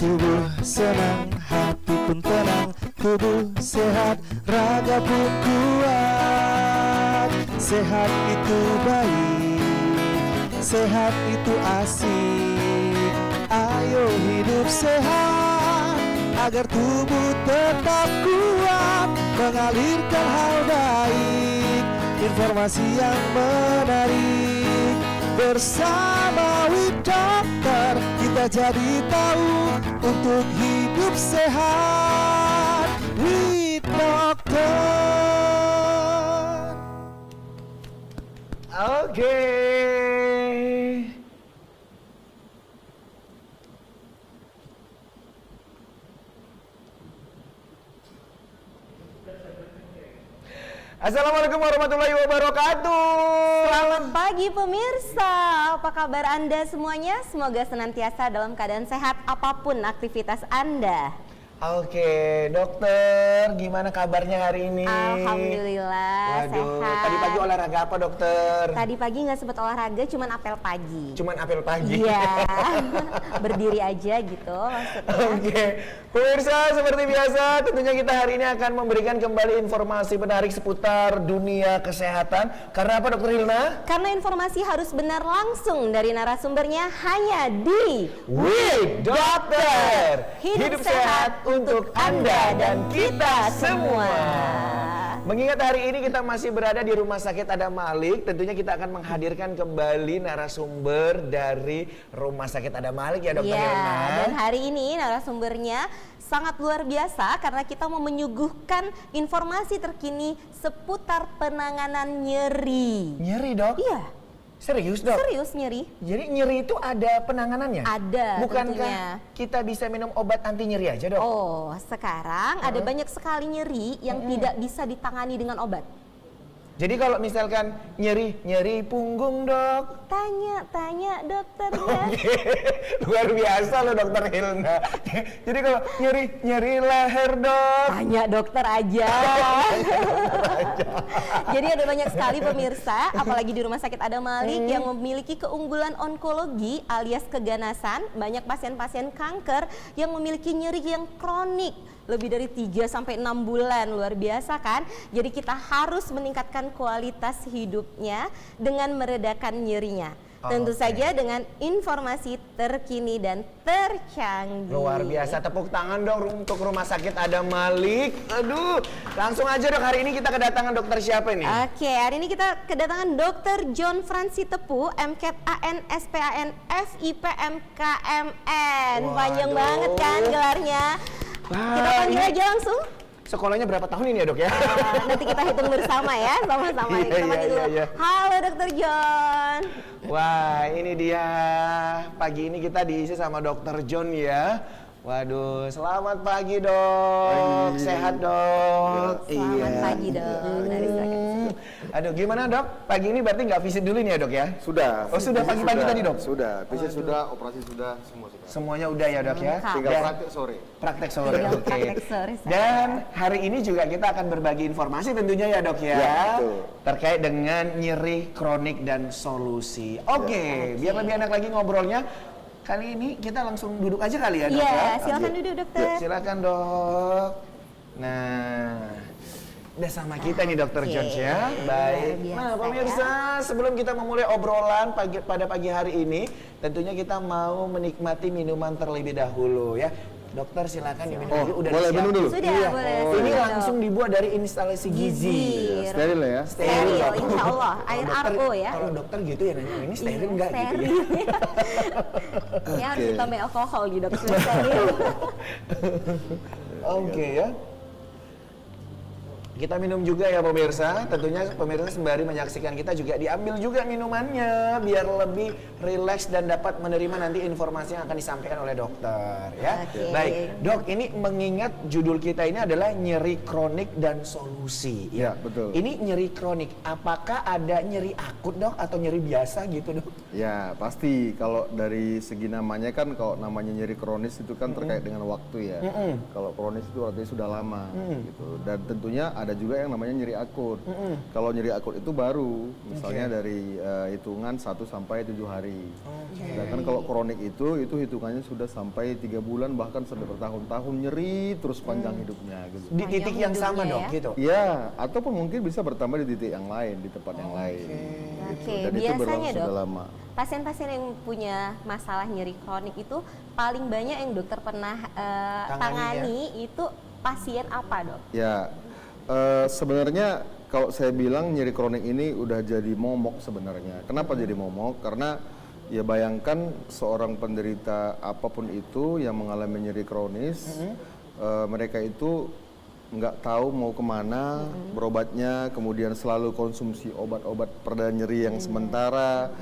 Tubuh senang, hati pun tenang, tubuh sehat, raga pun kuat. Sehat itu baik, sehat itu asik. Ayo hidup sehat, agar tubuh tetap kuat, mengalirkan hal baik, informasi yang menarik. Bersama With Dokter kita jadi tahu untuk hidup sehat. With Dokter. Oke. Assalamualaikum warahmatullahi wabarakatuh. Selamat pagi pemirsa, apa kabar Anda semuanya? Semoga senantiasa dalam keadaan sehat apapun aktivitas Anda. Oke, dokter, gimana kabarnya hari ini? Alhamdulillah, Waduh, sehat. tadi pagi olahraga apa dokter? Tadi pagi nggak sempat olahraga, cuman apel pagi. Cuman apel pagi? Iya, berdiri aja gitu maksudnya. Oke, pemirsa seperti biasa tentunya kita hari ini akan memberikan kembali informasi menarik seputar dunia kesehatan. Karena apa dokter Hilna? Karena informasi harus benar langsung dari narasumbernya hanya di With Dokter. Hidup sehat untuk Anda dan kita semua. Mengingat hari ini kita masih berada di Rumah Sakit Adam Malik, tentunya kita akan menghadirkan kembali narasumber dari Rumah Sakit Adam Malik ya dokter Ya, Hilna. dan hari ini narasumbernya sangat luar biasa karena kita mau menyuguhkan informasi terkini seputar penanganan nyeri. Nyeri dok? Iya, Serius dok? serius nyeri. Jadi nyeri itu ada penanganannya? Ada Bukankah tentunya. kita bisa minum obat anti nyeri aja dok? Oh, sekarang ada banyak sekali nyeri yang tidak bisa ditangani dengan obat. Jadi kalau misalkan nyeri punggung dok? Tanya dokternya. Oke, luar biasa loh dokter Hilna. Jadi kalau nyeri leher dok? Tanya dokter aja. Jadi ada banyak sekali pemirsa, apalagi di Rumah Sakit Adam Malik yang memiliki keunggulan onkologi alias keganasan. Banyak pasien-pasien kanker yang memiliki nyeri yang kronik. Lebih dari 3-6 bulan, luar biasa kan? Jadi kita harus meningkatkan kualitas hidupnya dengan meredakan nyerinya. Tentu saja dengan informasi terkini dan tercanggih. Luar biasa, tepuk tangan dong untuk Rumah Sakit Adam Malik. Aduh, langsung aja dok, hari ini kita kedatangan dokter siapa ini? Oke, hari ini kita kedatangan Dr. John Francis Tepu, MCAT AN, SPAN, FIPM, KMN. Panjang Waduh. banget kan gelarnya. Wah, Kita panggil ini aja langsung. Sekolahnya berapa tahun ini ya dok ya? Nanti kita hitung bersama ya, sama-sama. Iya, Kita iya, panggil dulu. iya. Halo Dr. John. Wah, ini dia. Pagi ini kita diisi sama dokter John ya. Waduh, selamat pagi dok. Sehat dok. Selamat pagi dok. Dari Aduh, gimana dok? Pagi ini berarti nggak visit dulu nih ya dok ya? Sudah. Oh, sudah Visit pagi-pagi tadi, Dok? Sudah. Visit sudah, operasi sudah, semua sudah. Semuanya udah ya dok ya? Lengkap. Tinggal Dan- praktek sore. Praktek sore, Tinggal oke. praktek sore saja. Dan hari ini juga kita akan berbagi informasi tentunya ya dok ya, Ya, betul. terkait dengan nyeri kronik dan solusi. Oke, biar lebih enak lagi ngobrolnya, kali ini kita langsung duduk aja kali ya dok Iya, ya. silakan duduk dokter. Silakan dok. Nah, udah sama kita nih dokter Oke, Jones ya. Baik. luar biasa Nah pemirsa, sebelum kita memulai obrolan pada pagi hari ini, tentunya kita mau menikmati minuman terlebih dahulu ya. Dokter silakan diminum Oh, dulu. Udah boleh disiapin. minum dulu? Sudah, Iya. boleh. Ini silakan, langsung Dok. dibuat dari instalasi gizi. Steril ya? Steril, Dok. insya Allah. Kalau Air dokter- RO ya. Kalau dokter gitu ya nanya, ini steril nggak gitu ya? Steril. Ya harus ditambah alkohol gitu dok. supaya steril. Oke ya. Kita minum juga ya pemirsa. Tentunya pemirsa sembari menyaksikan kita juga diambil juga minumannya biar lebih rileks dan dapat menerima nanti informasi yang akan disampaikan oleh dokter ya. Oke. Baik, Dok, ini mengingat judul kita ini adalah nyeri kronik dan solusi. Ya, betul. Ini nyeri kronik. Apakah ada nyeri akut, Dok, atau nyeri biasa gitu, Dok? Ya, pasti kalau dari segi namanya kan kalau namanya nyeri kronis itu kan terkait dengan waktu ya. Kalau kronis itu artinya sudah lama gitu. Dan tentunya ada juga yang namanya nyeri akut. Kalau nyeri akut itu baru, misalnya dari hitungan 1 sampai 7 hari. Sedangkan kalau kronik itu hitungannya sudah sampai 3 bulan bahkan sampai bertahun-tahun nyeri terus panjang hidupnya gitu. Di titik yang sama hidupnya dok ya? gitu. Iya, ataupun mungkin bisa bertambah di titik yang lain, di tempat yang lain. Gitu. Oke, Dan itu biasanya berlangsung dok, sudah lama. pasien-pasien yang punya masalah nyeri kronik itu paling banyak yang dokter pernah tangani itu pasien apa dok? Ya, sebenarnya kalau saya bilang nyeri kronik ini udah jadi momok sebenarnya. Kenapa jadi momok? Karena ya bayangkan seorang penderita apapun itu yang mengalami nyeri kronis, mereka itu nggak tahu mau kemana berobatnya, kemudian selalu konsumsi obat-obat pereda nyeri yang sementara,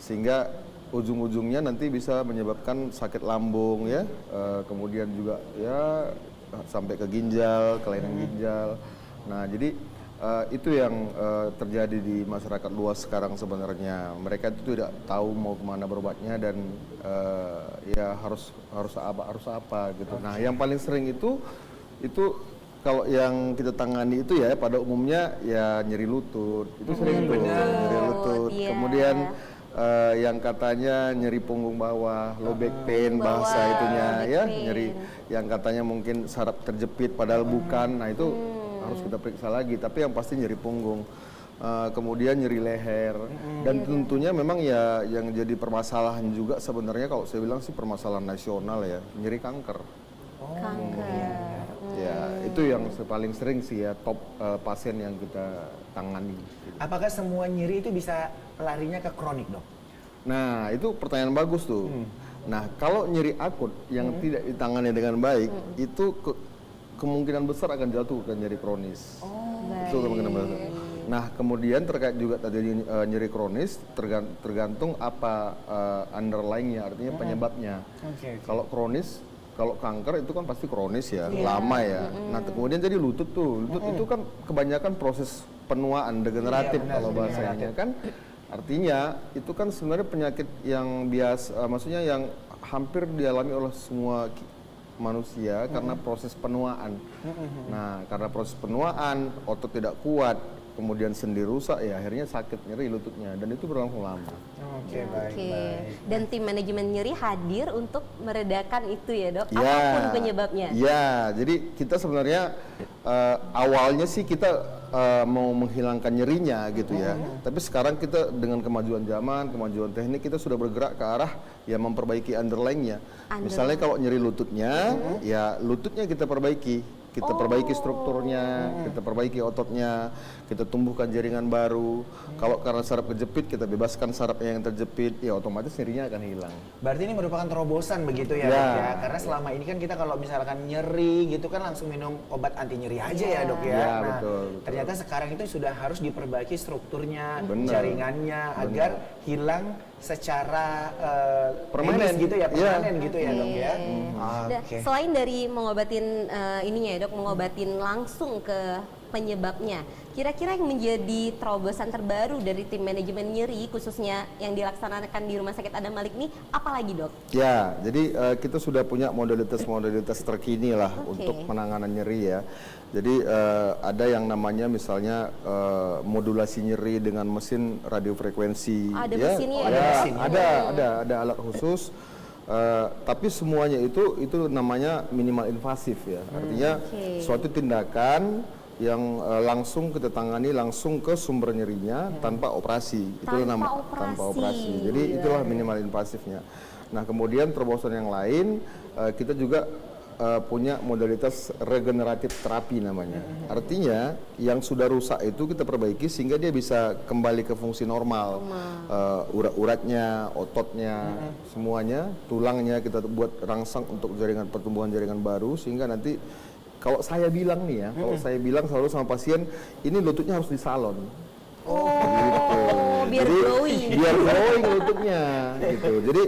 sehingga ujung-ujungnya nanti bisa menyebabkan sakit lambung ya, kemudian juga ya sampai ke ginjal, kelainan ginjal. Nah, jadi itu yang terjadi di masyarakat luas sekarang sebenarnya. Mereka itu tidak tahu mau kemana berobatnya dan ya harus apa gitu. Nah, yang paling sering itu kalau yang kita tangani itu ya pada umumnya ya nyeri lutut. Itu sering tuh, nyeri lutut. iya. Kemudian yang katanya nyeri punggung bawah, low back pain bahasa itunya back ya, pain. nyeri yang katanya mungkin saraf terjepit padahal bukan. Nah, itu harus kita periksa lagi, tapi yang pasti nyeri punggung. Kemudian nyeri leher dan tentunya memang ya yang jadi permasalahan juga sebenarnya kalau saya bilang sih permasalahan nasional ya, nyeri kanker. Kanker. Ya, itu yang paling sering sih ya top pasien yang kita tangani. Apakah semua nyeri itu bisa larinya ke kronik dok? Nah, itu pertanyaan bagus tuh. Nah, kalau nyeri akut yang tidak ditangani dengan baik, itu kemungkinan besar akan jatuh ke nyeri kronis. Itu kemungkinan besar. Nah, kemudian terkait juga tadi nyeri kronis, tergantung apa underlying-nya, artinya penyebabnya. Kalau kronis, kalau kanker itu kan pasti kronis ya, lama ya. Nah, kemudian jadi lutut tuh. Lutut itu kan kebanyakan proses penuaan degeneratif kalau bahasanya kan. Artinya itu kan sebenarnya penyakit yang biasa, maksudnya yang hampir dialami oleh semua manusia karena proses penuaan. Nah, karena proses penuaan, otot tidak kuat, kemudian sendi rusak, ya akhirnya sakit nyeri lututnya dan itu berlangsung lama. Oke, baik. Dan tim manajemen nyeri hadir untuk meredakan itu ya dok, Ya, apapun penyebabnya. Ya, jadi kita sebenarnya awalnya sih kita mau menghilangkan nyerinya gitu ya. Tapi sekarang kita dengan kemajuan zaman, kemajuan teknik, kita sudah bergerak ke arah ya memperbaiki underlying-nya. Misalnya kalau nyeri lututnya, ya lututnya kita perbaiki. Kita perbaiki strukturnya, kita perbaiki ototnya, kita tumbuhkan jaringan baru. Kalau karena saraf kejepit, kita bebaskan sarafnya yang terjepit, ya otomatis nyerinya akan hilang. Berarti ini merupakan terobosan begitu ya, Ya. dok ya? Karena selama ini kan kita kalau misalkan nyeri gitu kan langsung minum obat anti nyeri aja ya dok ya. Ya, Nah, betul. ternyata sekarang itu sudah harus diperbaiki strukturnya, Benar. jaringannya agar hilang secara Permanen. medis gitu ya, Ya. permanen gitu ya dok ya. Dan Oke. selain dari mengobatin ininya ya dok, mengobatin langsung ke penyebabnya, kira-kira yang menjadi terobosan terbaru dari tim manajemen nyeri khususnya yang dilaksanakan di Rumah Sakit Adam Malik ini apa lagi dok? Ya, jadi kita sudah punya modalitas terkini lah untuk penanganan nyeri ya. Jadi ada yang namanya misalnya modulasi nyeri dengan mesin radiofrekuensi. Ada ya. mesinnya ya, Ya, ada alat khusus. Tapi semuanya itu namanya minimal invasif ya. Artinya suatu tindakan yang langsung kita tangani langsung ke sumber nyerinya tanpa operasi. Tanpa operasi. Jadi itulah minimal invasifnya. Nah, kemudian terobosan yang lain kita juga punya modalitas regeneratif terapi namanya. Artinya yang sudah rusak itu kita perbaiki sehingga dia bisa kembali ke fungsi normal. Urat-uratnya, ototnya, semuanya, tulangnya kita buat rangsang untuk pertumbuhan jaringan baru sehingga nanti kalau saya bilang nih ya, kalau saya bilang selalu sama pasien, ini lututnya harus disalon. Biar glowing. Biar glowing lututnya gitu. Jadi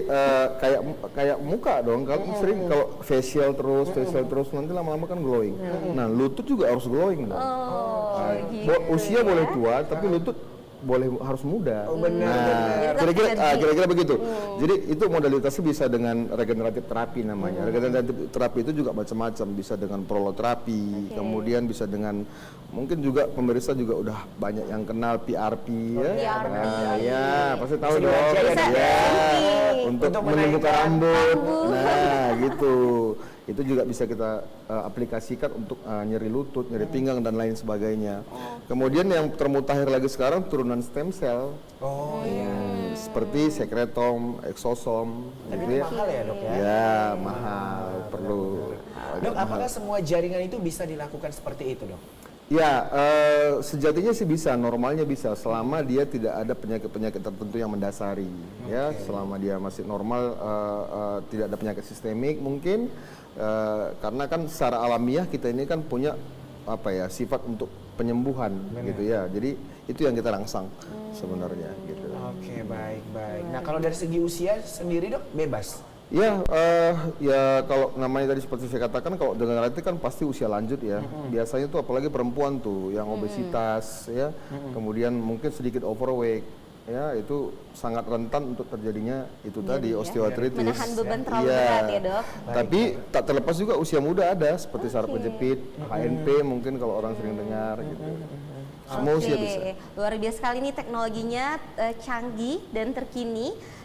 kayak muka dong. Kalau sering kalau facial terus nanti lama-lama kan glowing. Nah, lutut juga harus glowing dong. Usia boleh tua tapi lutut harus muda. Oh, benar, Nah, benar. kira-kira begitu. Jadi itu modalitasnya bisa dengan regeneratif terapi namanya. Regeneratif terapi itu juga macam-macam, bisa dengan proloterapi, kemudian bisa dengan mungkin juga pemirsa juga udah banyak yang kenal PRP ya. PRP. Nah, ya, pasti tahu Bisa dong. dibaca ya, Dok, ya. Untuk Untuk menumbuhkan menaikkan rambut. Nah, gitu. Itu juga bisa kita aplikasikan untuk nyeri lutut, nyeri pinggang dan lain sebagainya. Kemudian yang termutakhir lagi sekarang turunan stem cell. Oh iya. Seperti sekretom, eksosom, Tapi gitu itu ya. mahal ya, Dok ya? Ya, mahal, perlu. Dok, apakah semua jaringan itu bisa dilakukan seperti itu, Dok? Ya, sejatinya sih bisa, normalnya bisa, selama dia tidak ada penyakit-penyakit tertentu yang mendasari, ya, selama dia masih normal, tidak ada penyakit sistemik mungkin, karena kan secara alamiah kita ini kan punya apa ya sifat untuk penyembuhan, gitu ya, jadi itu yang kita rangsang sebenarnya, gitu. Oke, baik. Nah, kalau dari segi usia sendiri, Dok, bebas? Ya, ya kalau namanya tadi seperti saya katakan, kalau dengan itu kan pasti usia lanjut ya. Biasanya tuh apalagi perempuan tuh yang obesitas ya, kemudian mungkin sedikit overweight, ya itu sangat rentan untuk terjadinya itu tadi osteoartritis. Menahan beban terlalu Iya. berat ya, Dok. Tapi tak terlepas juga usia muda ada seperti saraf kejepit, HNP mungkin kalau orang sering dengar gitu. Semua usia bisa. Luar biasa sekali nih teknologinya canggih dan terkini.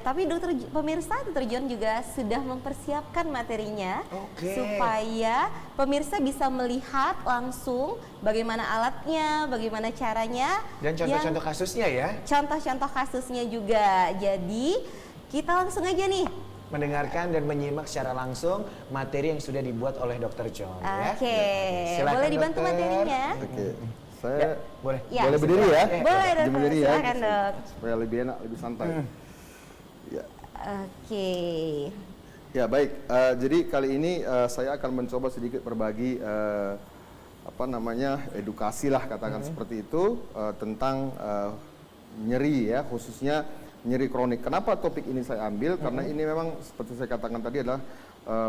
Tapi pemirsa, Dr. John juga sudah mempersiapkan materinya supaya pemirsa bisa melihat langsung bagaimana alatnya, bagaimana caranya. Dan contoh-contoh kasusnya ya? Contoh-contoh kasusnya juga. Jadi kita langsung aja nih. Mendengarkan dan menyimak secara langsung materi yang sudah dibuat oleh Dr. John. Oke, Silakan, boleh dibantu Dokter. materinya? Oke. Saya Boleh. Ya. boleh berdiri ya? Boleh, Dokter. Berdiri ya. Silakan, Dok. Supaya lebih enak, lebih santai. Ya. Oke. Ya baik, jadi kali ini saya akan mencoba sedikit berbagi apa namanya edukasi lah katakan seperti itu tentang nyeri ya, khususnya nyeri kronik. Kenapa topik ini saya ambil? Karena ini memang seperti saya katakan tadi adalah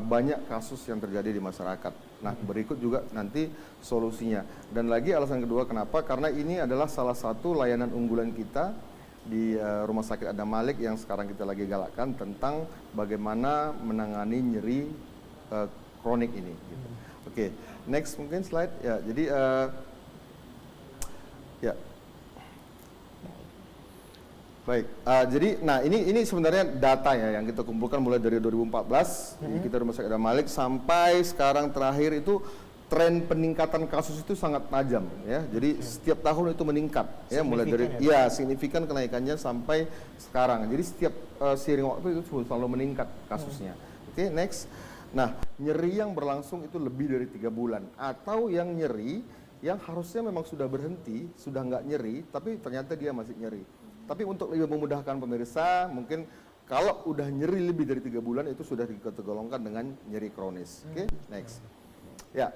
banyak kasus yang terjadi di masyarakat. Nah berikut juga nanti solusinya. Dan lagi alasan kedua kenapa? Karena ini adalah salah satu layanan unggulan kita di Rumah Sakit Adam Malik yang sekarang kita lagi galakkan tentang bagaimana menangani nyeri kronik ini. Gitu. Oke, next mungkin slide ya. Jadi ya, baik. Jadi, nah ini sebenarnya data ya yang kita kumpulkan mulai dari 2014 di kita Rumah Sakit Adam Malik sampai sekarang terakhir itu. Tren peningkatan kasus itu sangat tajam ya. Jadi setiap tahun itu meningkat ya, mulai dari signifikan kenaikannya sampai sekarang. Jadi setiap seiring waktu itu selalu meningkat kasusnya. Oke, next. Nah, nyeri yang berlangsung itu lebih dari 3 bulan atau yang nyeri yang harusnya memang sudah berhenti, sudah nggak nyeri, tapi ternyata dia masih nyeri. Tapi untuk lebih memudahkan pemirsa, mungkin kalau udah nyeri lebih dari 3 bulan itu sudah dikategorikan dengan nyeri kronis. Oke, next. Ya.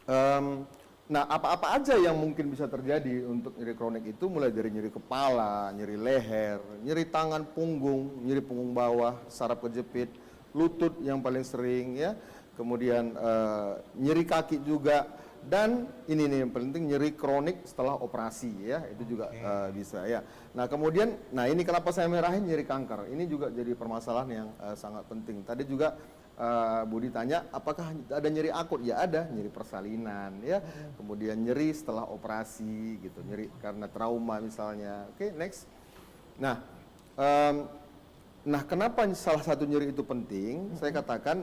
Nah, apa-apa aja yang mungkin bisa terjadi untuk nyeri kronik itu mulai dari nyeri kepala, nyeri leher, nyeri tangan, punggung, nyeri punggung bawah, saraf kejepit, lutut yang paling sering ya, kemudian nyeri kaki juga, dan ini nih yang penting nyeri kronik setelah operasi ya, itu juga bisa ya. Nah kemudian, nah ini kenapa saya merahin nyeri kanker, ini juga jadi permasalahan yang sangat penting. Tadi juga Budi tanya, apakah ada nyeri akut? Ya ada, nyeri persalinan, ya. Kemudian nyeri setelah operasi, gitu, nyeri karena trauma misalnya. Oke, next. Nah, kenapa salah satu nyeri itu penting? Saya katakan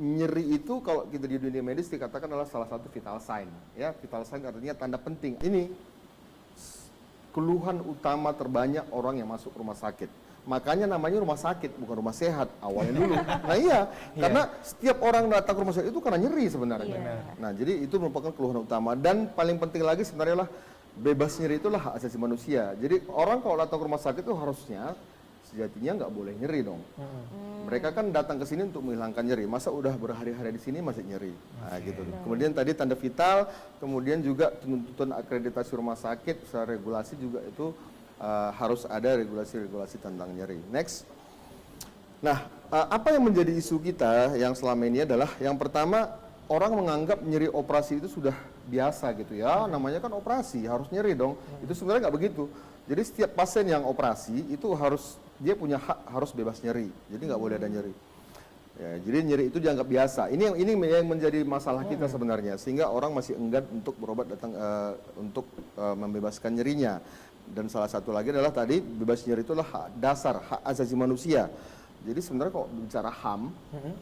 nyeri itu kalau kita di dunia medis dikatakan adalah salah satu vital sign, ya. Vital sign artinya tanda penting. Ini keluhan utama terbanyak orang yang masuk rumah sakit. Makanya namanya rumah sakit, bukan rumah sehat awalnya dulu. Nah iya, karena setiap orang datang ke rumah sakit itu karena nyeri sebenarnya. Nah jadi itu merupakan keluhan utama. Dan paling penting lagi sebenarnya lah, bebas nyeri itulah hak asasi manusia. Jadi orang kalau datang ke rumah sakit itu harusnya sejatinya nggak boleh nyeri dong. Mereka kan datang ke sini untuk menghilangkan nyeri. Masa udah berhari-hari di sini masih nyeri? Nah gitu. Kemudian tadi tanda vital, kemudian juga tuntutan akreditasi rumah sakit, secara regulasi juga itu harus ada regulasi-regulasi tentang nyeri. Next. Nah, apa yang menjadi isu kita yang selama ini adalah yang pertama, orang menganggap nyeri operasi itu sudah biasa gitu ya, namanya kan operasi harus nyeri dong. Itu sebenarnya nggak begitu. Jadi setiap pasien yang operasi itu dia punya hak harus bebas nyeri. Jadi nggak boleh ada nyeri. Ya, jadi nyeri itu dianggap biasa. Ini yang menjadi masalah kita sebenarnya, sehingga orang masih enggan untuk berobat datang untuk membebaskan nyerinya. Dan salah satu lagi adalah tadi bebas nyeri itulah hak dasar, hak asasi manusia. Jadi sebenarnya kalau bicara HAM,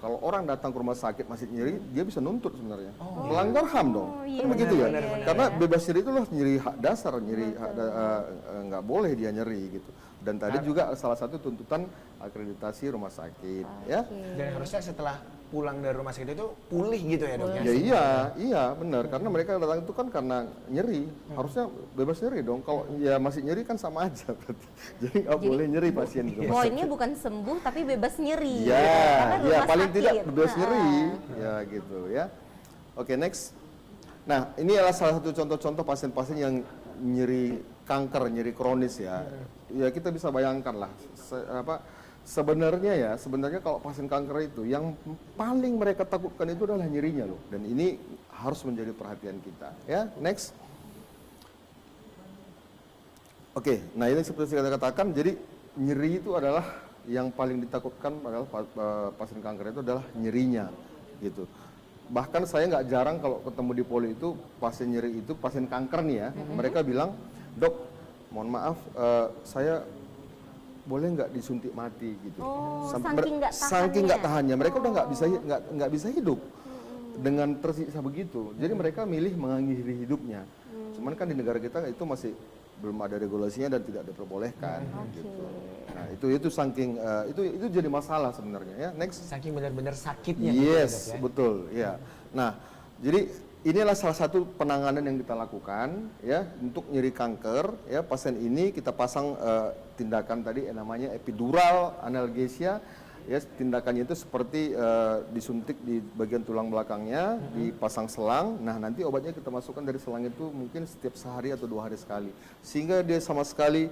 kalau orang datang ke rumah sakit masih nyeri, dia bisa nuntut sebenarnya. Melanggar HAM dong. iya, Kan begitu ya? benar. Karena bebas nyeri itulah nyeri hak dasar, nyeri nggak boleh dia nyeri gitu. Dan tadi juga salah satu tuntutan akreditasi rumah sakit, ya. Dan harusnya setelah pulang dari rumah sakit itu pulih gitu ya dok ya? Ya iya benar. Karena mereka datang itu kan karena nyeri, harusnya bebas nyeri dong. Kalau ya masih nyeri kan sama aja berarti. Jadi nggak boleh nyeri pasien di rumah sakit. Poinnya bukan sembuh tapi bebas nyeri. Ya, Karena ya rumah paling sakit. tidak bebas Nah, nyeri, ya gitu ya. Oke, next. Nah, ini adalah salah satu contoh-contoh pasien-pasien yang nyeri kanker, nyeri kronis ya. Ya kita bisa bayangkan lah, sebenarnya kalau pasien kanker itu yang paling mereka takutkan itu adalah nyerinya loh. Dan ini harus menjadi perhatian kita. Ya, next. Oke, nah ini seperti saya katakan, jadi nyeri itu adalah yang paling ditakutkan adalah pasien kanker itu adalah nyerinya, gitu. Bahkan saya nggak jarang kalau ketemu di poli itu pasien nyeri itu pasien kanker nih ya, mereka bilang, dok, mohon maaf, saya boleh nggak disuntik mati gitu. Oh, Sampai saking nggak tahannya, mereka udah nggak bisa hidup dengan tersiksa begitu. Jadi mereka milih mengakhiri hidupnya. Cuman kan di negara kita itu masih belum ada regulasinya dan tidak diperbolehkan gitu. Nah, itu saking itu jadi masalah sebenarnya ya. Next. Saking benar-benar sakitnya. Yes, gitu ya, dok, ya? betul, ya. Nah, jadi inilah salah satu penanganan yang kita lakukan ya untuk nyeri kanker ya. Pasien ini kita pasang tindakan tadi namanya epidural analgesia. Ya, tindakannya itu seperti disuntik di bagian tulang belakangnya, dipasang selang. Nah, nanti obatnya kita masukkan dari selang itu mungkin setiap sehari atau 2 hari sekali. Sehingga dia sama sekali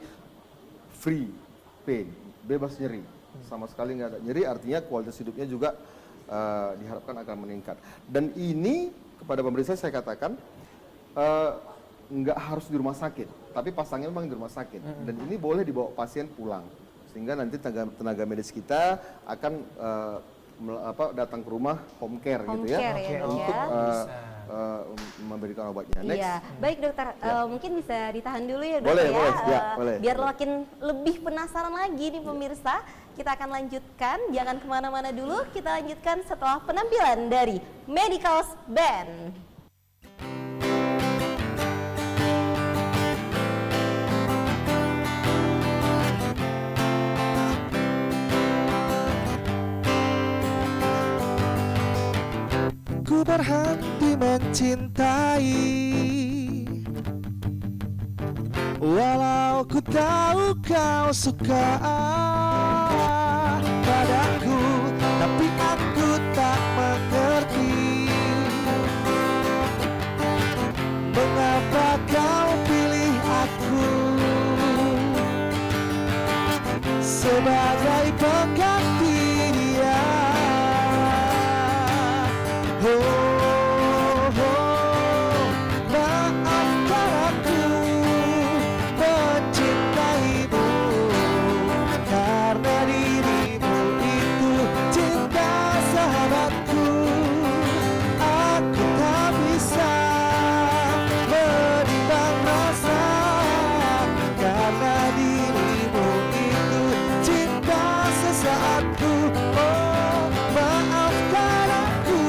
free pain, bebas nyeri. Sama sekali nggak ada nyeri, artinya kualitas hidupnya juga diharapkan akan meningkat. Dan ini kepada pemerintah saya katakan, nggak harus di rumah sakit, tapi pasangnya memang di rumah sakit. Dan ini boleh dibawa pasien pulang. Sehingga nanti tenaga medis kita akan datang ke rumah home care gitu ya, care ya, dok, untuk ya. memberikan obatnya. Next. Iya, baik dokter, mungkin bisa ditahan dulu ya dok Boleh, ya, boleh, ya, boleh. biar makin lebih penasaran lagi nih pemirsa. Kita akan lanjutkan, jangan kemana-mana dulu, kita lanjutkan setelah penampilan dari Medicals Band. Ku berhenti mencintai, walau ku tahu kau suka padaku, tapi aku tak mengerti mengapa kau pilih aku sebagai pengganti dia. Maafkan aku mencintaimu, karena dirimu itu cinta sahabatku. Aku tak bisa menimbang rasa, karena dirimu itu cinta sesaatku. Oh, maafkan aku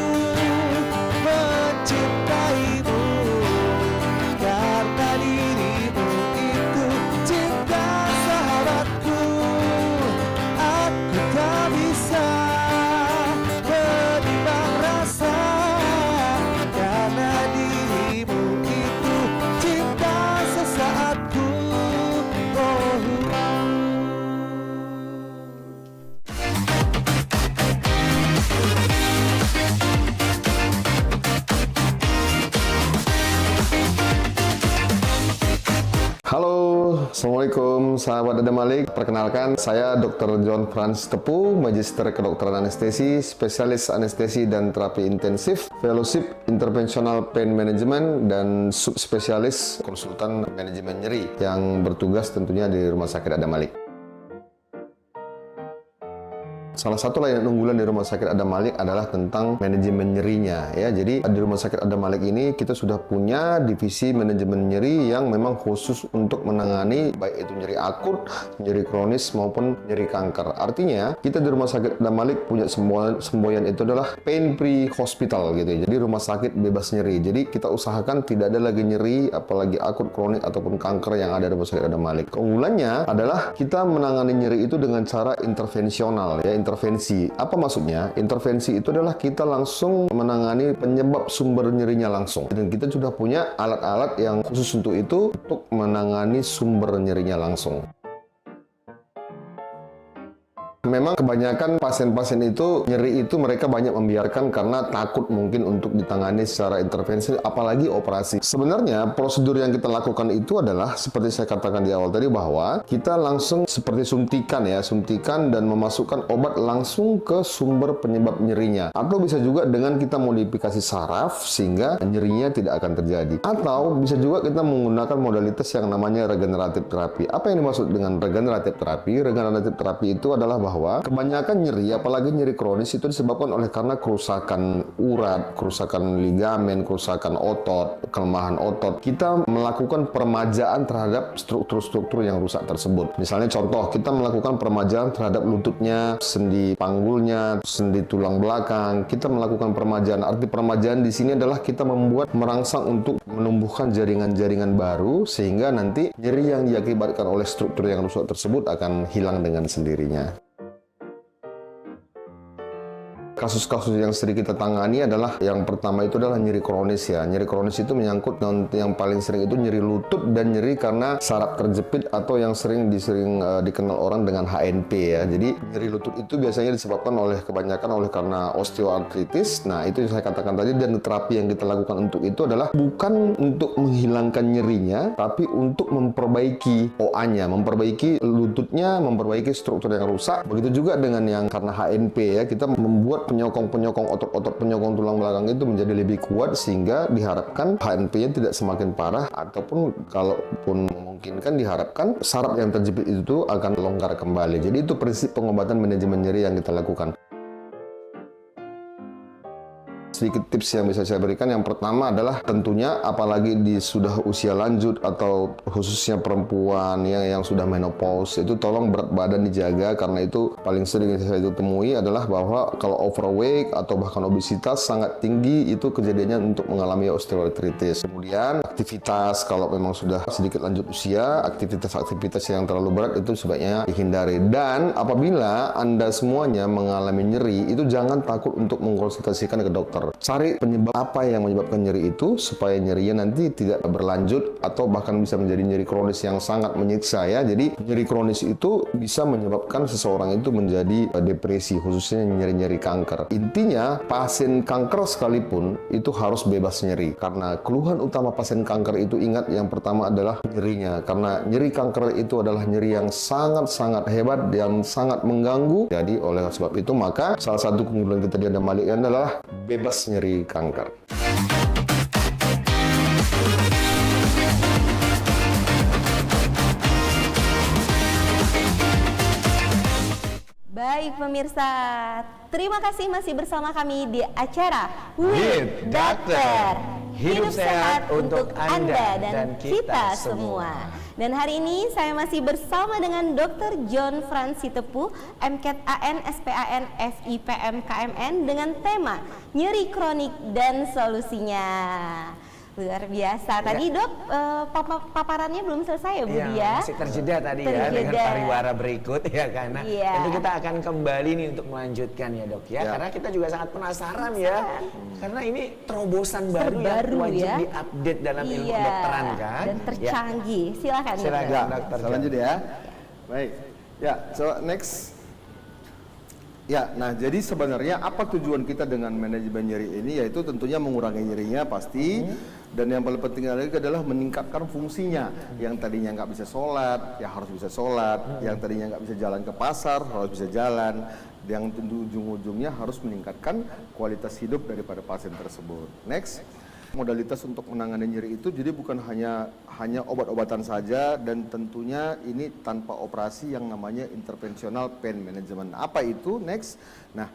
Assalamualaikum sahabat Adam Malik. Perkenalkan, saya Dr. John Francis Tepu, Magister Kedokteran Anestesi, Spesialis Anestesi dan Terapi Intensif, Fellowship Interventional Pain Management, dan Subspesialis Konsultan Manajemen Nyeri yang bertugas tentunya di Rumah Sakit Adam Malik. Salah satu layanan unggulan di Rumah Sakit Adam Malik adalah tentang manajemen nyerinya ya. Jadi di Rumah Sakit Adam Malik ini kita sudah punya divisi manajemen nyeri yang memang khusus untuk menangani baik itu nyeri akut, nyeri kronis maupun nyeri kanker. Artinya kita di Rumah Sakit Adam Malik punya semboyan itu adalah pain free hospital gitu ya. Jadi rumah sakit bebas nyeri. Jadi kita usahakan tidak ada lagi nyeri apalagi akut, kronik ataupun kanker yang ada di Rumah Sakit Adam Malik. Keunggulannya adalah kita menangani nyeri itu dengan cara intervensional ya. Intervensi. Apa maksudnya? Intervensi itu adalah kita langsung menangani penyebab sumber nyerinya langsung. Dan kita sudah punya alat-alat yang khusus untuk itu, untuk menangani sumber nyerinya langsung. Memang kebanyakan pasien-pasien itu nyeri itu mereka banyak membiarkan karena takut mungkin untuk ditangani secara intervensi apalagi operasi. Sebenarnya prosedur yang kita lakukan itu adalah seperti saya katakan di awal tadi bahwa kita langsung seperti suntikan dan memasukkan obat langsung ke sumber penyebab nyerinya. Atau bisa juga dengan kita modifikasi saraf sehingga nyerinya tidak akan terjadi. Atau bisa juga kita menggunakan modalitas yang namanya regeneratif terapi. Apa yang dimaksud dengan regeneratif terapi? Regeneratif terapi itu adalah bahwa kebanyakan nyeri, apalagi nyeri kronis itu disebabkan oleh karena kerusakan urat, kerusakan ligamen, kerusakan otot, kelemahan otot. Kita melakukan peremajaan terhadap struktur-struktur yang rusak tersebut. Misalnya contoh, kita melakukan peremajaan terhadap lututnya, sendi panggulnya, sendi tulang belakang. Kita melakukan peremajaan. Arti peremajaan di sini adalah kita membuat merangsang untuk menumbuhkan jaringan-jaringan baru sehingga nanti nyeri yang diakibatkan oleh struktur yang rusak tersebut akan hilang dengan sendirinya. Kasus-kasus yang sering kita tangani adalah yang pertama itu adalah nyeri kronis ya. Nyeri kronis itu menyangkut yang paling sering itu nyeri lutut dan nyeri karena saraf terjepit atau yang sering dikenal orang dengan HNP ya. Jadi nyeri lutut itu biasanya disebabkan kebanyakan oleh karena osteoartritis. Nah, itu yang saya katakan tadi, dan terapi yang kita lakukan untuk itu adalah bukan untuk menghilangkan nyerinya, tapi untuk memperbaiki OA-nya, memperbaiki lututnya, memperbaiki struktur yang rusak. Begitu juga dengan yang karena HNP ya, kita membuat penyokong otot-otot penyokong tulang belakang itu menjadi lebih kuat sehingga diharapkan HNP-nya tidak semakin parah, ataupun kalaupun memungkinkan diharapkan saraf yang terjepit itu akan longgar kembali. Jadi itu prinsip pengobatan manajemen nyeri yang kita lakukan. Sedikit tips yang bisa saya berikan, yang pertama adalah tentunya apalagi sudah usia lanjut atau khususnya perempuan yang sudah menopause itu tolong berat badan dijaga, karena itu paling sering saya temui adalah bahwa kalau overweight atau bahkan obesitas sangat tinggi itu kejadiannya untuk mengalami osteoartritis. Kemudian aktivitas, kalau memang sudah sedikit lanjut usia, aktivitas yang terlalu berat itu sebaiknya dihindari. Dan apabila Anda semuanya mengalami nyeri itu jangan takut untuk mengkonsultasikan ke dokter. Cari penyebab apa yang menyebabkan nyeri itu supaya nyerinya nanti tidak berlanjut atau bahkan bisa menjadi nyeri kronis yang sangat menyiksa ya. Jadi nyeri kronis itu bisa menyebabkan seseorang itu menjadi depresi, khususnya nyeri-nyeri kanker. Intinya pasien kanker sekalipun itu harus bebas nyeri, karena keluhan utama pasien kanker itu, ingat, yang pertama adalah nyerinya, karena nyeri kanker itu adalah nyeri yang sangat-sangat hebat dan sangat mengganggu. Jadi oleh sebab itu maka salah satu keunggulan kita di Adam Malik adalah bebas nyeri kanker. Baik pemirsa, terima kasih masih bersama kami di acara With Doctor. Hidup sehat untuk Anda dan kita semua. Dan hari ini saya masih bersama dengan Dr. John Francis Tepu, MCAT AN, SPAN, FIPM, KMN dengan tema nyeri kronik dan solusinya. Luar biasa. Tadi dok, paparannya belum selesai ya Bu Dia? Masih terjeda tadi ya dengan pariwara berikut ya, karena tentu kita akan kembali nih untuk melanjutkan ya dok ya. Karena kita juga sangat penasaran ya, karena ini terobosan baru yang wajib diupdate dalam ilmu kedokteran kan. Dan tercanggih. Silakan dokter. Lanjut ya. Baik. Ya, so next. Ya, nah jadi sebenarnya apa tujuan kita dengan manajemen nyeri ini, yaitu tentunya mengurangi nyerinya pasti, dan yang paling penting lagi adalah meningkatkan fungsinya. Yang tadinya nggak bisa sholat, ya harus bisa sholat. Yang tadinya nggak bisa jalan ke pasar, harus bisa jalan. Yang tentu ujung-ujungnya harus meningkatkan kualitas hidup daripada pasien tersebut. Next. Modalitas untuk menangani nyeri itu jadi bukan hanya obat-obatan saja, dan tentunya ini tanpa operasi yang namanya interventional pain management. Apa itu? Next. Nah,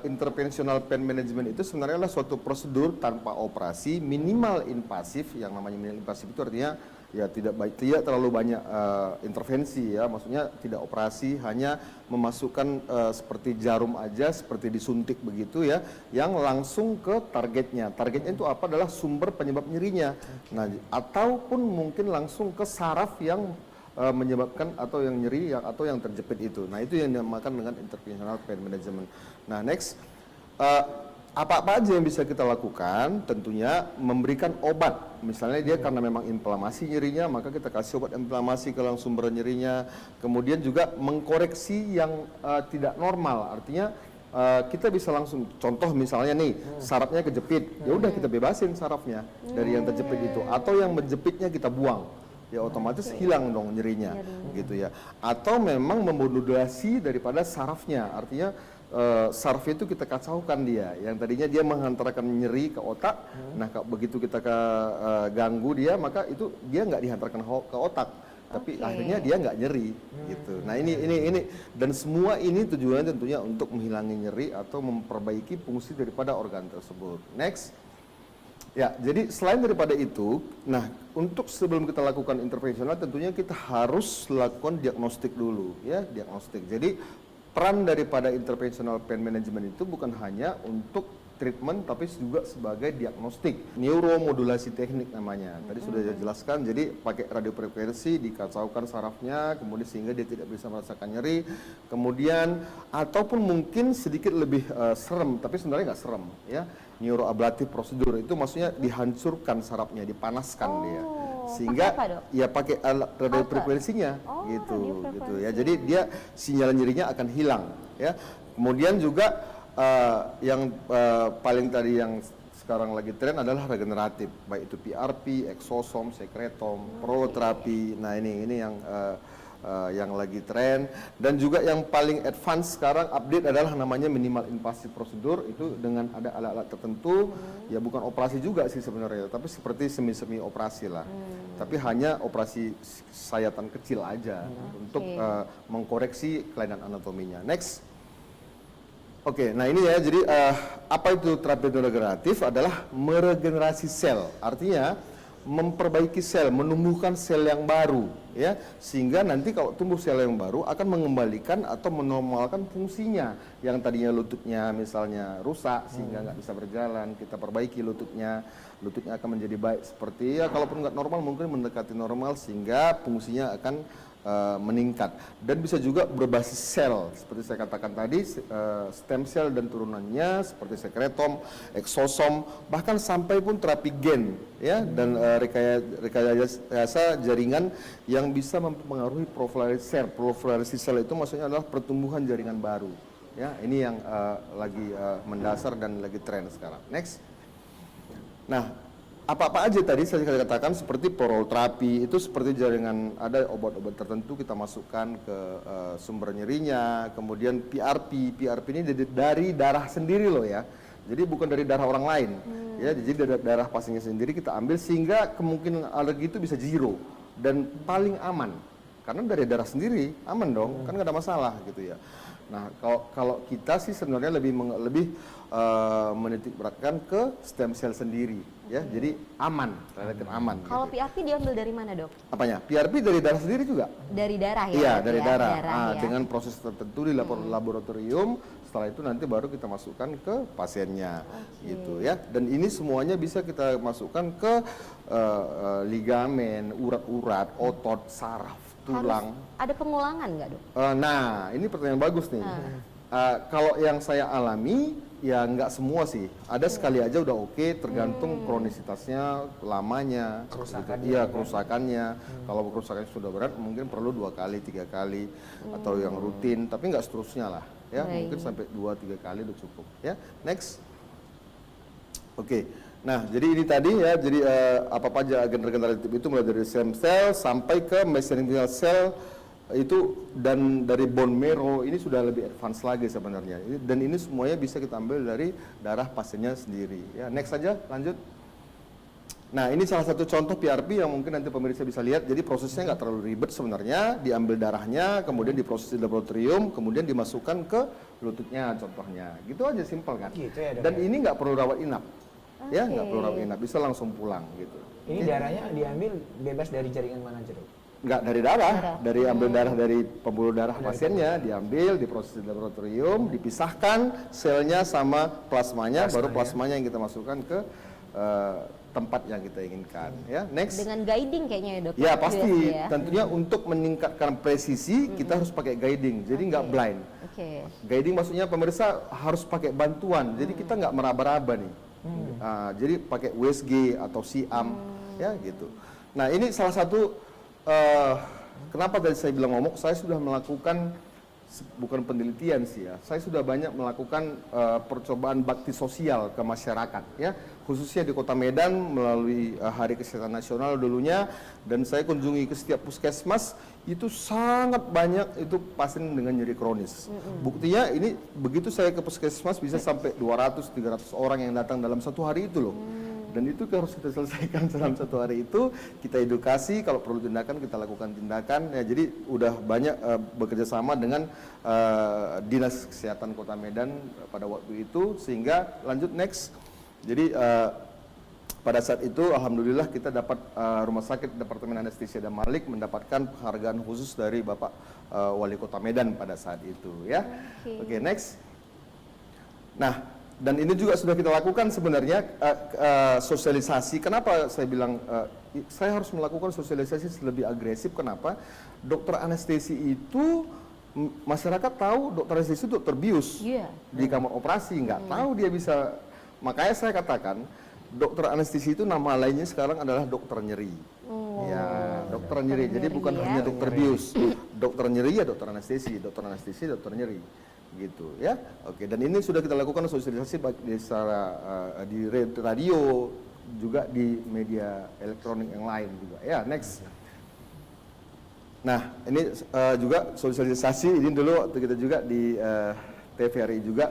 interventional pain management itu sebenarnya adalah suatu prosedur tanpa operasi, minimal invasif. Yang namanya minimal invasif itu artinya ya tidak terlalu banyak intervensi ya, maksudnya tidak operasi, hanya memasukkan seperti jarum aja, seperti disuntik begitu ya, yang langsung ke targetnya. Targetnya itu apa? Adalah sumber penyebab nyerinya. Nah, ataupun mungkin langsung ke saraf yang menyebabkan atau yang nyeri atau yang terjepit itu. Nah, itu yang dinamakan dengan interventional pain management. Nah, next, apa-apa aja yang bisa kita lakukan, tentunya memberikan obat. Misalnya dia karena memang inflamasi nyerinya, maka kita kasih obat inflamasi ke sumber nyerinya. Kemudian juga mengkoreksi yang tidak normal, artinya kita bisa langsung, contoh misalnya nih, sarafnya kejepit, ya udah kita bebasin sarafnya dari yang terjepit itu, atau yang menjepitnya kita buang, ya otomatis hilang dong nyerinya, gitu ya. Atau memang memodulasi daripada sarafnya, artinya saraf itu kita kacaukan dia, yang tadinya dia menghantarkan nyeri ke otak. Nah, begitu kita ganggu dia, maka itu dia nggak dihantarkan ke otak, tapi akhirnya dia nggak nyeri, gitu. Nah, ini dan semua ini tujuannya tentunya untuk menghilangi nyeri atau memperbaiki fungsi daripada organ tersebut. Next. Ya, jadi selain daripada itu, nah untuk sebelum kita lakukan intervensional tentunya kita harus lakukan diagnostik dulu, ya, diagnostik. Jadi peran daripada interventional pain management itu bukan hanya untuk treatment, tapi juga sebagai diagnostik. Neuromodulasi teknik namanya. Tadi sudah saya jelaskan, jadi pakai radiofrekuensi, dikacaukan sarafnya, kemudian sehingga dia tidak bisa merasakan nyeri. Kemudian, ataupun mungkin sedikit lebih serem, tapi sebenarnya nggak serem, ya. Neuroablative prosedur itu maksudnya dihancurkan sarafnya, dipanaskan dia, sehingga ya pakai alat radiofrekuensinya, gitu ya. Jadi dia sinyal nyerinya akan hilang, ya. Kemudian juga yang paling tadi yang sekarang lagi tren adalah regeneratif, baik itu PRP, exosom, sekretom, proloterapi. Nah, ini yang lagi tren, dan juga yang paling advance sekarang update adalah namanya minimal invasive prosedur, itu dengan ada alat-alat tertentu, ya bukan operasi juga sih sebenarnya, tapi seperti semi operasi lah, tapi hanya operasi sayatan kecil aja untuk mengkoreksi kelainan anatominya. Next. Oke, nah ini ya, jadi apa itu terapi regeneratif? Adalah meregenerasi sel, artinya memperbaiki sel, menumbuhkan sel yang baru, ya, sehingga nanti kalau tumbuh sel yang baru akan mengembalikan atau menormalkan fungsinya. Yang tadinya lututnya misalnya rusak sehingga nggak bisa berjalan, kita perbaiki lututnya akan menjadi baik, seperti ya, kalaupun nggak normal mungkin mendekati normal, sehingga fungsinya akan meningkat. Dan bisa juga berbasis sel, seperti saya katakan tadi, stem cell dan turunannya seperti sekretom, eksosom, bahkan sampai pun terapi gen, ya, dan rekayasa jaringan yang bisa mempengaruhi profilasi sel itu maksudnya adalah pertumbuhan jaringan baru, ya. Ini yang lagi mendasar dan lagi tren sekarang. Next. Nah, apa-apa aja tadi saya katakan seperti proloterapi itu seperti jaringan, ada obat-obat tertentu kita masukkan ke sumber nyerinya. Kemudian PRP ini dari darah sendiri loh, ya. Jadi bukan dari darah orang lain, ya. Jadi dari darah pasiennya sendiri kita ambil, sehingga kemungkinan alergi itu bisa zero dan paling aman. Karena dari darah sendiri aman dong, kan nggak ada masalah gitu ya. Nah, kalau kita sih sebenarnya lebih menitik beratkan ke stem cell sendiri, ya. Jadi aman, relatif aman. Kalau gitu. PRP diambil dari mana, Dok? Apanya? PRP dari darah sendiri juga? Dari darah ya? Iya, dari darah. Ya. Dengan proses tertentu di laboratorium, setelah itu nanti baru kita masukkan ke pasiennya, gitu ya. Dan ini semuanya bisa kita masukkan ke ligamen, urat-urat, otot, saraf, tulang. Harus ada pengulangan nggak, Dok? Nah, ini pertanyaan bagus nih. Kalau yang saya alami, ya nggak semua sih. Ada sekali aja udah oke, tergantung kronisitasnya, lamanya, kerusakannya. Iya, kerusakannya. Kalau kerusakannya sudah berat, mungkin perlu 2 kali, 3 kali, atau yang rutin, tapi nggak seterusnya lah. ya. Baik. Mungkin sampai 2-3 kali udah cukup ya. Next. Oke. Nah, jadi ini tadi ya, jadi apa aja agen regeneratif itu mulai dari stem cell sampai ke mesenchymal cell itu, dan dari bone marrow ini sudah lebih advance lagi sebenarnya. Dan ini semuanya bisa kita ambil dari darah pasiennya sendiri. Ya, next saja, lanjut. Nah, ini salah satu contoh PRP yang mungkin nanti pemirsa bisa lihat. Jadi prosesnya nggak terlalu ribet sebenarnya. Diambil darahnya, kemudian diproses di laboratorium, kemudian dimasukkan ke lututnya contohnya. Gitu aja, simpel kan. Gitu ya, Dok, Dan ya? ini nggak perlu rawat inap. Ya, nggak Oke. perlu rawat inap, bisa langsung pulang gitu. Ini darahnya diambil bebas dari jaringan mana aja, Dok? Nggak dari darah, dari ambil darah dari pembuluh darah pasiennya, diambil, diproses di laboratorium, dipisahkan selnya sama plasmanya, baru plasmanya yang kita masukkan ke tempat yang kita inginkan. Ya, next. Dengan guiding kayaknya ya dok? Ya pasti, Ya. tentunya untuk meningkatkan presisi kita harus pakai guiding, jadi nggak blind. Oke. Guiding maksudnya pemirsa harus pakai bantuan, jadi kita nggak meraba-raba nih. Jadi pakai USG atau SIAM, ya gitu. Nah ini salah satu kenapa tadi saya bilang momok, saya sudah melakukan bukan penelitian sih ya, saya sudah banyak melakukan percobaan bakti sosial ke masyarakat ya, khususnya di Kota Medan melalui Hari Kesehatan Nasional dulunya, dan saya kunjungi ke setiap puskesmas itu sangat banyak itu pasien dengan nyeri kronis. Buktinya ini begitu saya ke puskesmas bisa sampai 200-300 orang yang datang dalam satu hari itu loh. Dan itu harus kita selesaikan dalam satu hari itu, kita edukasi, kalau perlu tindakan kita lakukan tindakan. Ya, jadi udah banyak bekerja sama dengan Dinas Kesehatan Kota Medan pada waktu itu, sehingga lanjut next. Jadi pada saat itu alhamdulillah kita dapat Rumah Sakit Departemen Anestesia Adam Malik mendapatkan penghargaan khusus dari Bapak Wali Kota Medan pada saat itu ya. Oke, next. Nah, dan ini juga sudah kita lakukan sebenarnya sosialisasi. Kenapa saya bilang saya harus melakukan sosialisasi lebih agresif? Kenapa? Dokter anestesi itu masyarakat tahu dokter anestesi itu dokter bius di kamar operasi, nggak tahu dia bisa. Makanya saya katakan dokter anestesi itu nama lainnya sekarang adalah dokter nyeri. Ya, dokter nyeri. Jadi bukan hanya dokter bius. Dokter nyeri ya dokter anestesi, dokter nyeri. Gitu ya. Oke, dan ini sudah kita lakukan sosialisasi baik di secara di radio juga di media elektronik yang lain juga. Ya, next. Nah, ini juga sosialisasi ini dulu waktu kita juga di TVRI juga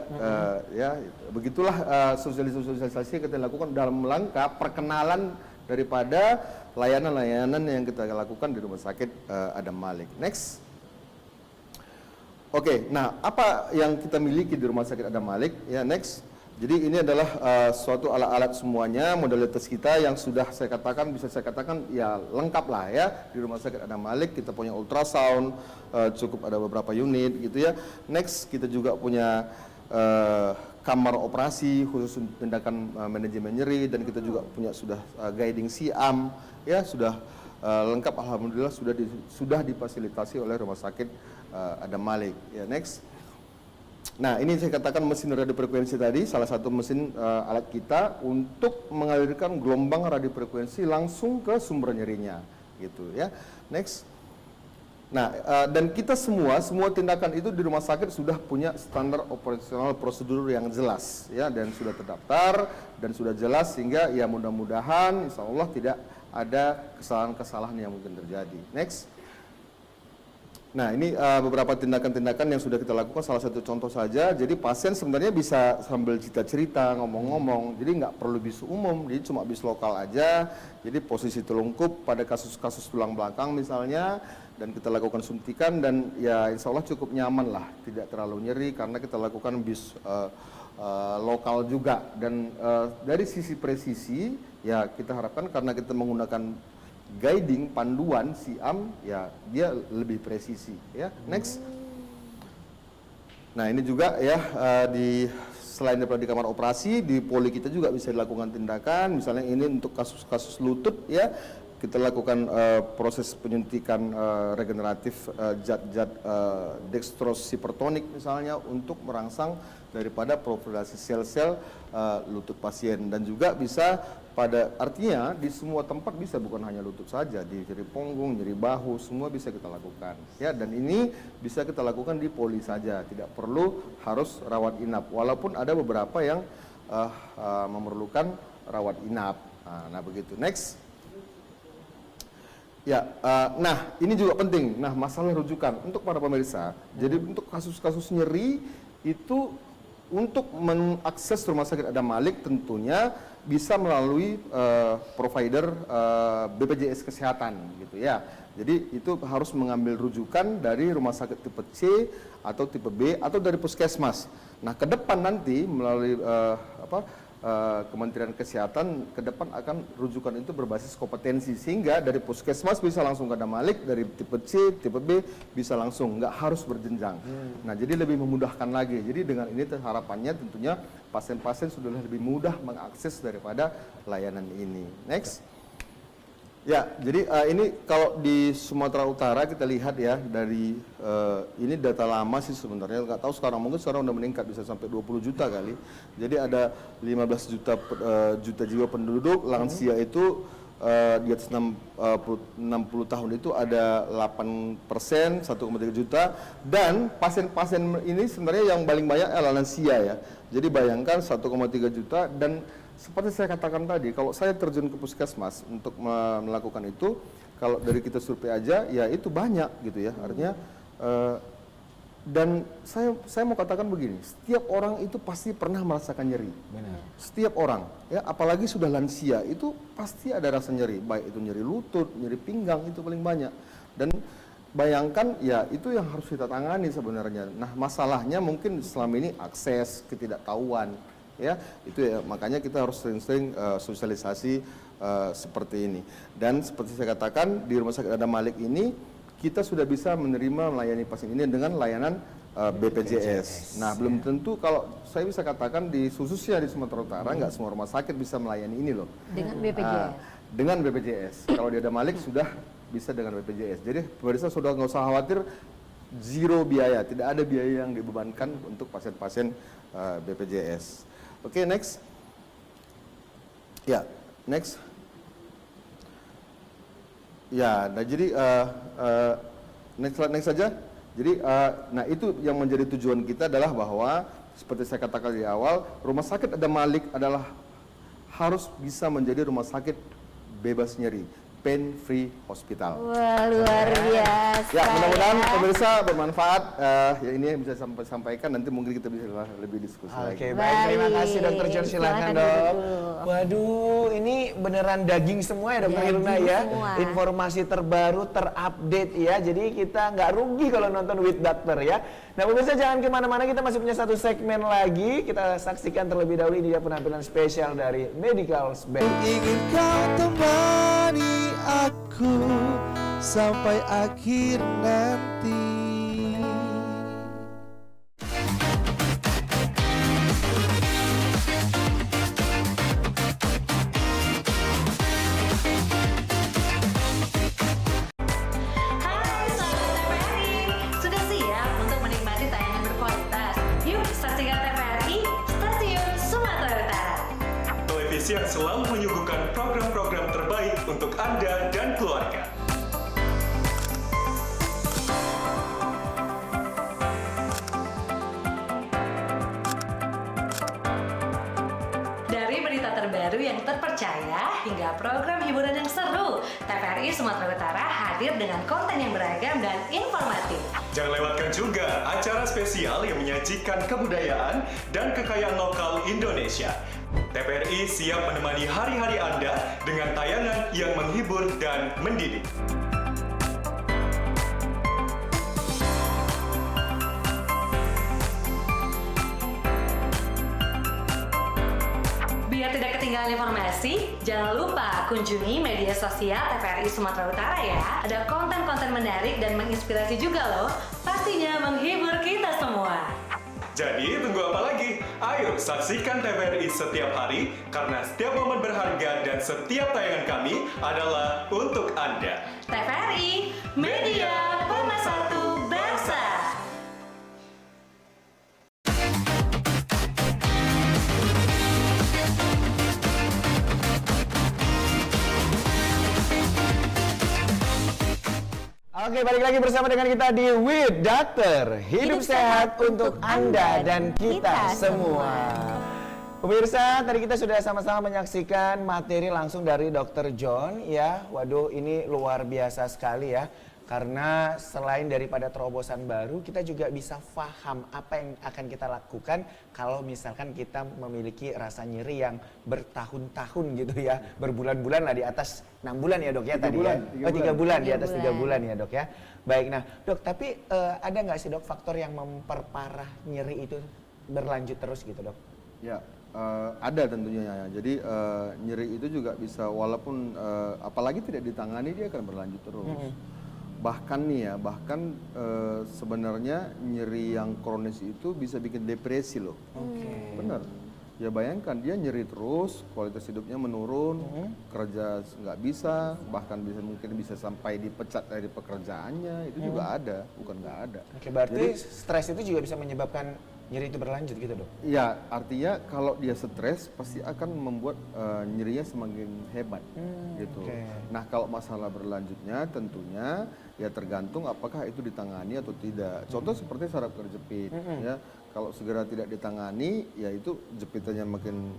ya. Begitulah sosialisasi yang kita lakukan dalam rangka perkenalan daripada layanan-layanan yang kita lakukan di Rumah Sakit Adam Malik. Next. Oke, nah apa yang kita miliki di Rumah Sakit Adam Malik? Ya, next. Jadi ini adalah suatu alat-alat semuanya, modalitas kita yang sudah saya katakan, bisa saya katakan ya lengkap lah ya. Di Rumah Sakit Adam Malik kita punya ultrasound, cukup ada beberapa unit gitu ya. Next, kita juga punya kamar operasi khusus tindakan manajemen nyeri, dan kita juga punya sudah guiding SIAM ya, sudah lengkap alhamdulillah, sudah difasilitasi oleh Rumah Sakit Adam Malik. Ya, next. Nah, ini saya katakan mesin radiofrekuensi tadi, salah satu mesin alat kita untuk mengalirkan gelombang radiofrekuensi langsung ke sumber nyerinya, gitu ya. Next. Nah, dan kita semua tindakan itu di rumah sakit sudah punya standar operasional prosedur yang jelas, ya, dan sudah terdaftar dan sudah jelas, sehingga ya mudah-mudahan insya Allah tidak ada kesalahan-kesalahan yang mungkin terjadi. Next. Nah, ini beberapa tindakan-tindakan yang sudah kita lakukan, salah satu contoh saja. Jadi pasien sebenarnya bisa sambil cerita-cerita, ngomong-ngomong, jadi nggak perlu bisu umum, jadi cuma bisu lokal aja. Jadi posisi telungkup pada kasus-kasus tulang belakang misalnya, dan kita lakukan suntikan, dan ya insya Allah cukup nyaman lah, tidak terlalu nyeri karena kita lakukan bis lokal juga. Dan dari sisi presisi, ya kita harapkan karena kita menggunakan guiding, panduan, SIAM, ya dia lebih presisi ya. Next. Nah, ini juga ya selain daripada di kamar operasi, di poli kita juga bisa dilakukan tindakan. Misalnya ini untuk kasus-kasus lutut ya, kita lakukan proses penyuntikan regeneratif zat-zat dextrose hipertonik misalnya untuk merangsang daripada proliferasi sel-sel lutut pasien, dan juga bisa artinya di semua tempat bisa, bukan hanya lutut saja, di nyeri punggung, nyeri bahu, semua bisa kita lakukan ya. Dan ini bisa kita lakukan di poli saja, tidak perlu harus rawat inap, walaupun ada beberapa yang memerlukan rawat inap. Nah begitu. Next. Ya, nah ini juga penting. Nah, masalah rujukan untuk para pemirsa. Jadi untuk kasus-kasus nyeri itu, untuk mengakses Rumah Sakit Adam Malik tentunya bisa melalui provider BPJS Kesehatan gitu ya. Jadi itu harus mengambil rujukan dari rumah sakit tipe C atau tipe B atau dari puskesmas. Nah, ke depan nanti melalui Kementerian Kesehatan ke depan akan rujukan itu berbasis kompetensi, sehingga dari puskesmas bisa langsung ke Adam Malik, dari tipe C, tipe B bisa langsung, nggak harus berjenjang. Nah, jadi lebih memudahkan lagi. Jadi dengan ini harapannya tentunya pasien-pasien sudah lebih mudah mengakses daripada layanan ini. Next. Ya, jadi ini kalau di Sumatera Utara kita lihat ya, dari ini data lama sih sebenarnya, nggak tahu sekarang, mungkin sekarang udah meningkat bisa sampai 20 juta kali. Jadi ada 15 juta jiwa penduduk, lansia itu di atas 60 tahun itu ada 8%, 1,3 juta, dan pasien-pasien ini sebenarnya yang paling banyak adalah lansia ya. Jadi bayangkan 1,3 juta, dan seperti saya katakan tadi, kalau saya terjun ke puskesmas untuk melakukan itu, kalau dari kita survei aja, ya itu banyak gitu ya, artinya. Dan saya mau katakan begini, setiap orang itu pasti pernah merasakan nyeri. Benar. Setiap orang, ya apalagi sudah lansia, itu pasti ada rasa nyeri, baik itu nyeri lutut, nyeri pinggang, itu paling banyak. Dan bayangkan, ya itu yang harus kita tangani sebenarnya. Nah, masalahnya mungkin selama ini akses, ketidaktahuan. Ya, itu ya, makanya kita harus sering-sering sosialisasi seperti ini. Dan seperti saya katakan, di Rumah Sakit Adam Malik ini kita sudah bisa melayani pasien ini dengan layanan BPJS. Nah, belum tentu, kalau saya bisa katakan khususnya di Sumatera Utara, nggak semua rumah sakit bisa melayani ini loh. Dengan BPJS. Dengan BPJS. Kalau di Adam Malik sudah bisa dengan BPJS. Jadi pemirsa sudah nggak usah khawatir, zero biaya, tidak ada biaya yang dibebankan untuk pasien-pasien BPJS. Oke, next. Ya, next. Ya, nah jadi next saja. Jadi, nah itu yang menjadi tujuan kita adalah bahwa seperti saya katakan di awal, Rumah Sakit Adam Malik adalah harus bisa menjadi rumah sakit bebas nyeri, pain free hospital. Wah, luar biasa. Ya, mudah-mudahan pemirsa bermanfaat. Ya ini yang bisa sampaikan, nanti mungkin kita bisa lebih diskusi lagi. Oke, baik. Terima kasih Dokter John, silakan Dok. dulu. Waduh, ini beneran daging semua ya Dokter Hilna ya. semua. Informasi terbaru, terupdate ya. Jadi kita nggak rugi kalau nonton With Doctor ya. Nah pemirsa jangan kemana-mana, kita masih punya satu segmen lagi. Kita saksikan terlebih dahulu dia penampilan spesial dari Medical Band. Ingin kau temani aku sampai akhir nanti. Hai sahabat TVRI, sudah siap untuk menikmati tayangan berkualitas? Yuk saksikan TVRI, Stasiun Sumatera Utara. Televisi yang selalu menyuguhkan program-program terbaik untuk Anda dan keluarga. Dari berita terbaru yang terpercaya hingga program hiburan yang seru, TVRI Sumatera Utara hadir dengan konten yang beragam dan informatif. Jangan lewatkan juga acara spesial yang menyajikan kebudayaan dan kekayaan lokal Indonesia. TVRI siap menemani hari-hari Anda dengan tayangan yang menghibur dan mendidik. Biar tidak ketinggalan informasi, jangan lupa kunjungi media sosial TVRI Sumatera Utara ya. Ada konten-konten menarik dan menginspirasi juga loh. Pastinya menghibur kita semua. Jadi tunggu apa lagi? Ayo saksikan TVRI setiap hari karena setiap momen berharga dan setiap tayangan kami adalah untuk Anda. TVRI, Media Pemersatu Bangsa. Oke, balik lagi bersama dengan kita di With Doctor. Hidup sehat untuk Anda dan kita semua. Pemirsa, tadi kita sudah sama-sama menyaksikan materi langsung dari Dr. John ya. Waduh, ini luar biasa sekali ya. Karena selain daripada terobosan baru, kita juga bisa paham apa yang akan kita lakukan kalau misalkan kita memiliki rasa nyeri yang bertahun-tahun gitu ya. Berbulan-bulan lah, di atas 6 bulan ya dok ya tadi ya. 3 bulan, di atas 3 bulan ya dok ya. Baik, nah dok, tapi ada nggak sih dok faktor yang memperparah nyeri itu berlanjut terus gitu dok? Ya, ada tentunya ya. Jadi nyeri itu juga bisa, walaupun apalagi tidak ditangani, dia akan berlanjut terus. Bahkan nih ya, sebenarnya nyeri yang kronis itu bisa bikin depresi loh. Benar. Ya bayangkan, dia nyeri terus, kualitas hidupnya menurun, kerja nggak bisa, bahkan mungkin bisa sampai dipecat dari pekerjaannya, itu juga ada, bukan nggak ada. Oke, berarti stres itu juga bisa menyebabkan nyeri itu berlanjut gitu dok? Ya, artinya kalau dia stres pasti akan membuat nyerinya semakin hebat gitu. Nah, kalau masalah berlanjutnya tentunya ya tergantung apakah itu ditangani atau tidak. Contoh seperti saraf terjepit ya. Kalau segera tidak ditangani, ya itu jepitannya makin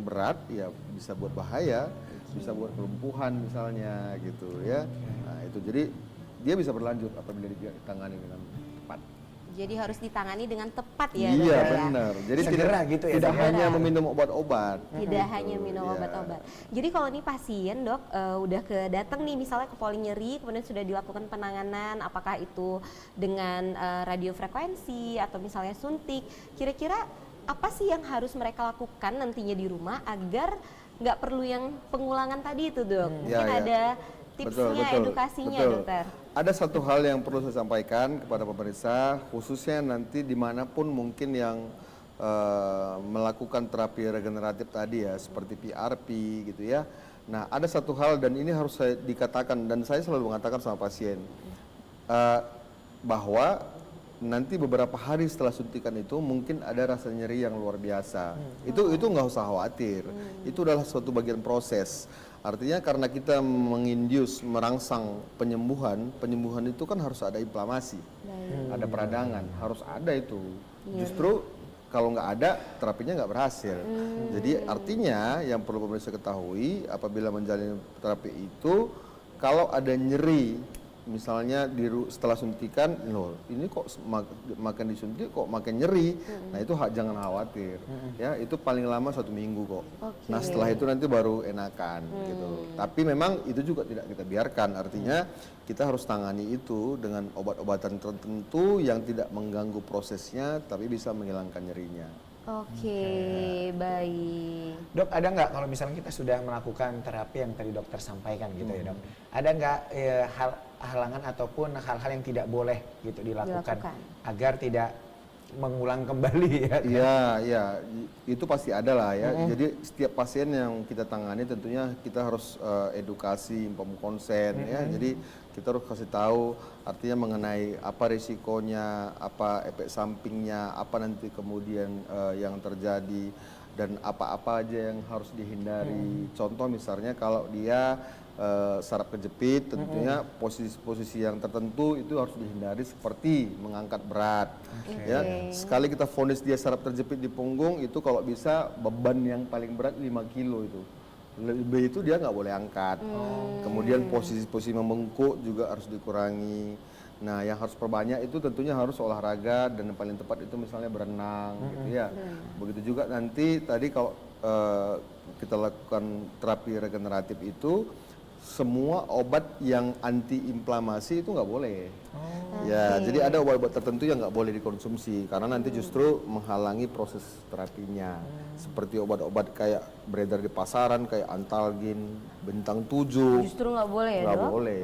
berat, ya bisa buat bahaya, bisa buat kelumpuhan misalnya gitu ya. Nah, itu jadi dia bisa berlanjut apabila ditangani dengan tepat. Jadi harus ditangani dengan tepat ya. Iya dok, benar. Jadi segera gitu ya. Tidak hanya meminum obat-obat. Tidak hanya minum obat-obat. Jadi kalau nih pasien dok udah datang nih misalnya ke poli nyeri, kemudian sudah dilakukan penanganan, apakah itu dengan radiofrekuensi atau misalnya suntik, kira-kira apa sih yang harus mereka lakukan nantinya di rumah agar nggak perlu yang pengulangan tadi itu dok? Mungkin ada tipsnya, edukasinya dokter. Ada satu hal yang perlu saya sampaikan kepada pemirsa, khususnya nanti dimanapun mungkin yang melakukan terapi regeneratif tadi ya, seperti PRP gitu ya. Nah, ada satu hal dan ini harus saya dikatakan, dan saya selalu mengatakan sama pasien, bahwa nanti beberapa hari setelah suntikan itu mungkin ada rasa nyeri yang luar biasa. Itu nggak usah khawatir, itu adalah suatu bagian proses. Artinya karena kita merangsang penyembuhan itu kan harus ada inflamasi, ada peradangan, harus ada itu. Justru kalau nggak ada, terapinya nggak berhasil. Jadi artinya yang perlu pemirsa ketahui, apabila menjalani terapi itu, kalau ada nyeri, misalnya setelah suntikan, loh ini kok makin disuntik kok makin nyeri, nah itu jangan khawatir, ya itu paling lama 1 minggu kok. Nah setelah itu nanti baru enakan gitu. Tapi memang itu juga tidak kita biarkan, artinya kita harus tangani itu dengan obat-obatan tertentu yang tidak mengganggu prosesnya, tapi bisa menghilangkan nyerinya. Baik. Dok, ada nggak kalau misalnya kita sudah melakukan terapi yang tadi dokter sampaikan gitu ya dok, ada nggak halangan ataupun hal-hal yang tidak boleh gitu dilakukan agar tidak mengulang kembali ya? Iya, itu pasti ada lah ya. Jadi setiap pasien yang kita tangani tentunya kita harus edukasi, konsen ya. Jadi kita harus kasih tahu artinya mengenai apa risikonya, apa efek sampingnya, apa nanti kemudian yang terjadi dan apa-apa aja yang harus dihindari. Contoh misalnya kalau dia saraf kejepit, tentunya posisi-posisi yang tertentu itu harus dihindari seperti mengangkat berat. Ya, sekali kita vonis dia saraf terjepit di punggung itu kalau bisa beban yang paling berat 5 kilo itu. Lebih itu dia nggak boleh angkat. Kemudian posisi-posisi membengkuk juga harus dikurangi. Nah, yang harus perbanyak itu tentunya harus olahraga dan yang paling tepat itu misalnya berenang, gitu ya. Begitu juga nanti tadi kalau kita lakukan terapi regeneratif itu semua obat yang anti-inflamasi itu nggak boleh. Jadi ada obat-obat tertentu yang nggak boleh dikonsumsi karena nanti justru menghalangi proses terapinya. Seperti obat-obat kayak beredar di pasaran kayak Antalgin, Bintang 7. Justru nggak boleh ya, Nggak boleh,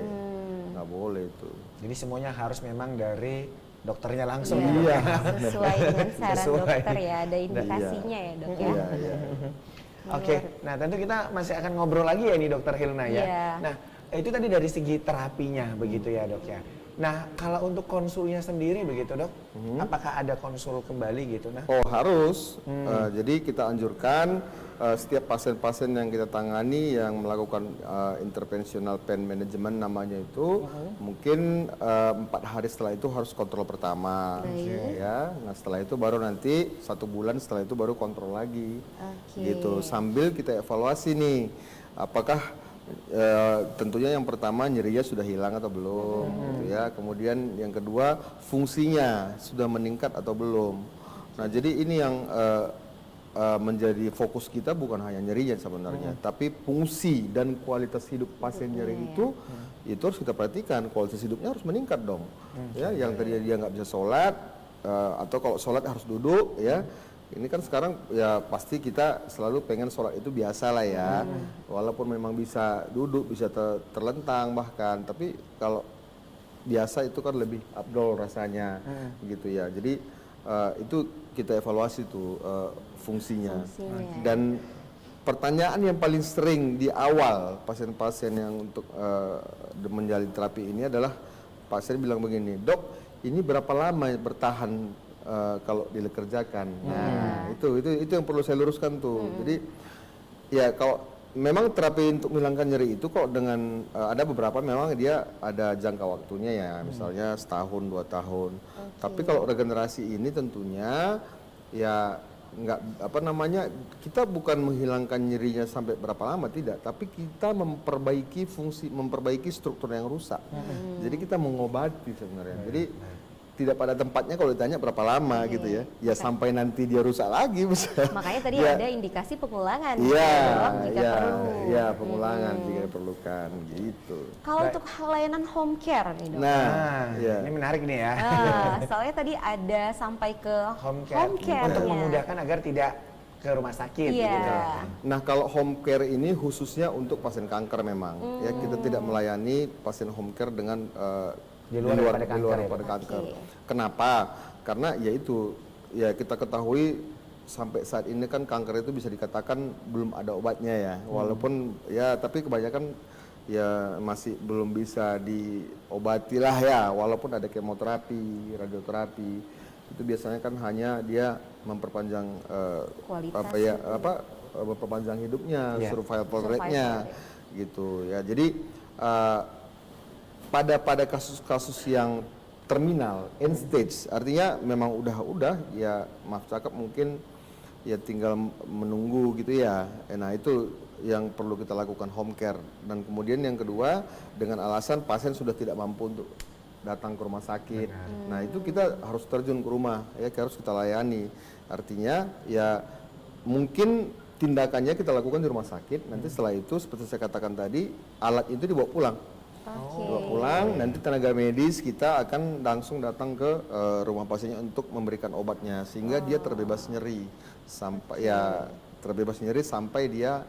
nggak boleh itu. Jadi semuanya harus memang dari dokternya langsung. Iya. Sesuai dengan saran dokter ya, ada indikasinya ya dok ya. Oke, nah tentu kita masih akan ngobrol lagi ya nih Dokter Hilna ya. Nah itu tadi dari segi terapinya begitu ya dok ya. Nah, kalau untuk konsulnya sendiri begitu dok, apakah ada konsul kembali gitu? Nah, Oh harus. Jadi kita anjurkan setiap pasien-pasien yang kita tangani yang melakukan interventional pain management namanya itu, mungkin 4 hari setelah itu harus kontrol pertama, ya. Nah setelah itu baru nanti 1 bulan setelah itu baru kontrol lagi, gitu. Sambil kita evaluasi nih, apakah tentunya yang pertama nyerinya sudah hilang atau belum, gitu ya. Kemudian yang kedua fungsinya sudah meningkat atau belum. Nah jadi ini yang menjadi fokus kita, bukan hanya nyerinya sebenarnya, tapi fungsi dan kualitas hidup pasien nyeri itu harus kita perhatikan. Kualitas hidupnya harus meningkat dong, ya. Yang tadinya dia nggak bisa sholat atau kalau sholat harus duduk, ya. Ini kan sekarang ya pasti kita selalu pengen sholat itu biasa lah ya, walaupun memang bisa duduk, bisa terlentang bahkan, tapi kalau biasa itu kan lebih afdol rasanya, gitu ya. Jadi itu kita evaluasi tuh fungsinya. Dan pertanyaan yang paling sering di awal pasien-pasien yang untuk menjalani terapi ini adalah pasien bilang begini, dok, ini berapa lama bertahan kalau dikerjakan? Nah, itu yang perlu saya luruskan tuh. Jadi ya kalau memang terapi untuk menghilangkan nyeri itu kok dengan ada beberapa memang dia ada jangka waktunya ya, misalnya setahun 2 tahun. Tapi kalau regenerasi ini tentunya ya nggak kita bukan menghilangkan nyerinya sampai berapa lama, tidak, tapi kita memperbaiki fungsi, memperbaiki struktur yang rusak. Jadi kita mengobati sebenarnya. Jadi tidak pada tempatnya kalau ditanya berapa lama gitu ya. Ya sampai nanti dia rusak lagi misalnya. Makanya tadi ya, ada indikasi pengulangan. Iya, Jika perlu. ya pengulangan jika diperlukan gitu. Kalau untuk layanan home care nih dok. ini menarik nih ya. Soalnya tadi ada sampai ke Home care untuk memudahkan agar tidak ke rumah sakit. Gitu. Nah kalau home care ini khususnya untuk pasien kanker memang. Ya kita tidak melayani pasien home care dengan di luar daripada kanker. Kenapa? Karena yaitu ya kita ketahui sampai saat ini kan kanker itu bisa dikatakan belum ada obatnya ya. Walaupun ya tapi kebanyakan ya masih belum bisa diobati lah ya. Walaupun ada kemoterapi, radioterapi, itu biasanya kan hanya dia memperpanjang memperpanjang hidupnya, survival rate-nya gitu ya. Jadi pada kasus-kasus yang terminal, end stage, artinya memang udah ya maaf cakap mungkin ya tinggal menunggu gitu ya. Nah itu yang perlu kita lakukan home care. Dan kemudian yang kedua dengan alasan pasien sudah tidak mampu untuk datang ke rumah sakit. Nah itu kita harus terjun ke rumah ya, harus kita layani. Artinya ya mungkin tindakannya kita lakukan di rumah sakit. Nanti setelah itu seperti saya katakan tadi, alat itu dibawa pulang. Dibawa pulang, nanti tenaga medis kita akan langsung datang ke rumah pasiennya untuk memberikan obatnya sehingga dia terbebas nyeri sampai dia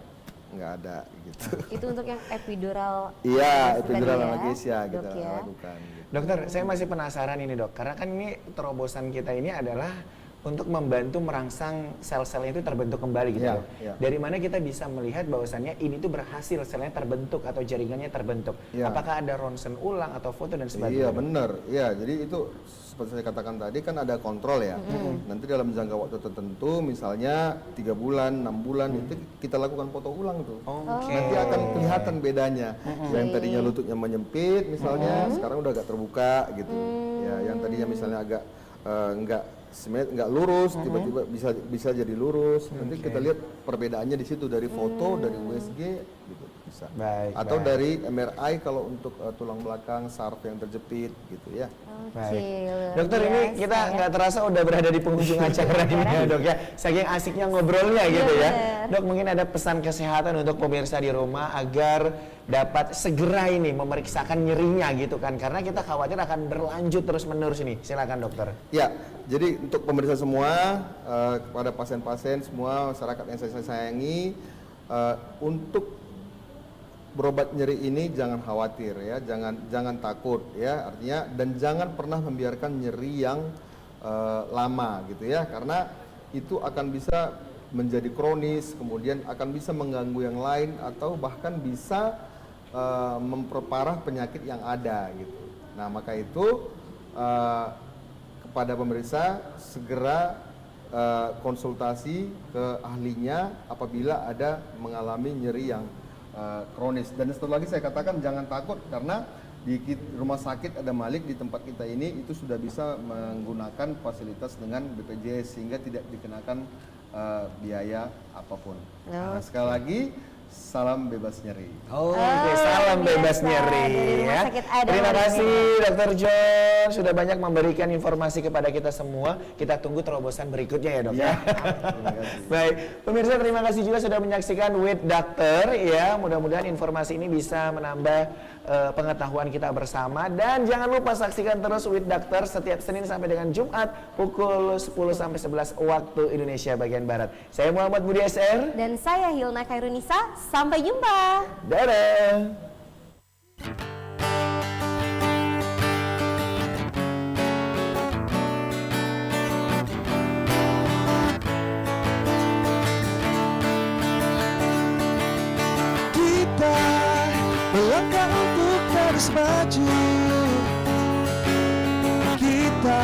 nggak ada gitu. Itu untuk yang epidural. Iya, epidural analgesia kita ya. lakukan. Gitu. Dokter, saya masih penasaran ini dok, karena kan ini terobosan kita ini adalah untuk membantu merangsang sel-sel itu terbentuk kembali gitu. Dari mana kita bisa melihat bahwasannya ini tuh berhasil selnya terbentuk atau jaringannya terbentuk? Apakah ada ronsen ulang atau foto dan sebagainya? Iya benar. Iya, jadi itu seperti saya katakan tadi kan ada kontrol ya. Nanti dalam jangka waktu tertentu, misalnya 3 bulan, 6 bulan itu kita lakukan foto ulang tuh. Nanti akan kelihatan bedanya. Yang tadinya lututnya menyempit, misalnya sekarang udah agak terbuka gitu. Ya, yang tadinya misalnya agak nggak lurus, tiba-tiba bisa jadi lurus. Nanti kita lihat perbedaannya di situ dari foto, dari USG, gitu bisa. Atau dari MRI kalau untuk tulang belakang, saraf yang terjepit, gitu ya. Dokter ini kita nggak terasa udah berada di penghujung acara ini ya dok ya. Saking asiknya ngobrolnya gitu ya. Dok mungkin ada pesan kesehatan untuk pemirsa di rumah agar dapat segera ini memeriksakan nyerinya gitu kan. Karena kita khawatir akan berlanjut terus menerus ini. Silakan dokter. Ya, jadi untuk pemirsa semua, kepada pasien-pasien semua, masyarakat yang saya sayangi, untuk berobat nyeri ini jangan khawatir ya, jangan takut ya, artinya, dan jangan pernah membiarkan nyeri yang lama gitu ya, karena itu akan bisa menjadi kronis, kemudian akan bisa mengganggu yang lain atau bahkan bisa memperparah penyakit yang ada gitu. Nah, maka itu kepada pemirsa segera konsultasi ke ahlinya apabila ada mengalami nyeri yang kronis. Dan satu lagi saya katakan jangan takut karena di rumah sakit ada Malik di tempat kita ini itu sudah bisa menggunakan fasilitas dengan BPJS sehingga tidak dikenakan biaya apapun. Nah, sekali lagi salam bebas nyeri. Oke, salam bebas nyeri dari Rumah ya. Sakit Adam Terima Malik kasih Dr. John sudah banyak memberikan informasi kepada kita semua. Kita tunggu terobosan berikutnya ya, Dok ya. Terima kasih. Baik, pemirsa terima kasih juga sudah menyaksikan With Doctor ya. Mudah-mudahan informasi ini bisa menambah pengetahuan kita bersama dan jangan lupa saksikan terus With Doctor setiap Senin sampai dengan Jumat pukul 10 sampai 11 waktu Indonesia bagian barat. Saya Muhammad Budi SR Dan saya Hilna Khairunisa. Sampai jumpa. dadah. Kita melangkah untuk terus maju. Kita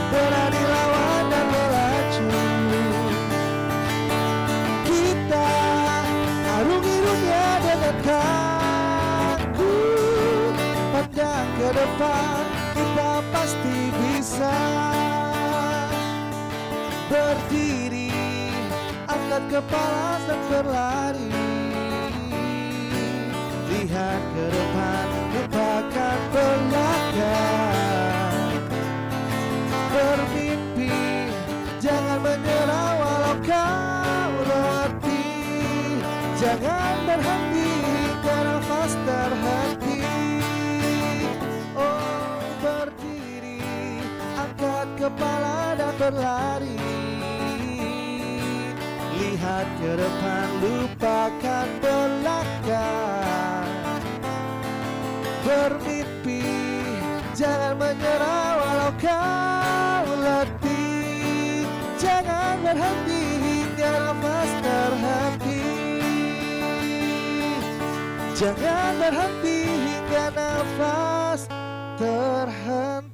berani lawan dan melaju. Kita arungi dunia dengan tangguh. Pandang ke depan, kita pasti bisa. Berdiri, angkat kepala dan berlari. Lihat ke depan, lupakan belakang. Bermimpi, jangan menyerah walau kau letih. Jangan berhenti hingga nafas terhenti. Oh, berdiri, angkat kepala dan berlari. Lihat ke depan, lupakan belakang. Bermimpi, jangan menyerah walau kau letih. Jangan berhenti hingga nafas terhenti. Jangan berhenti hingga nafas terhenti.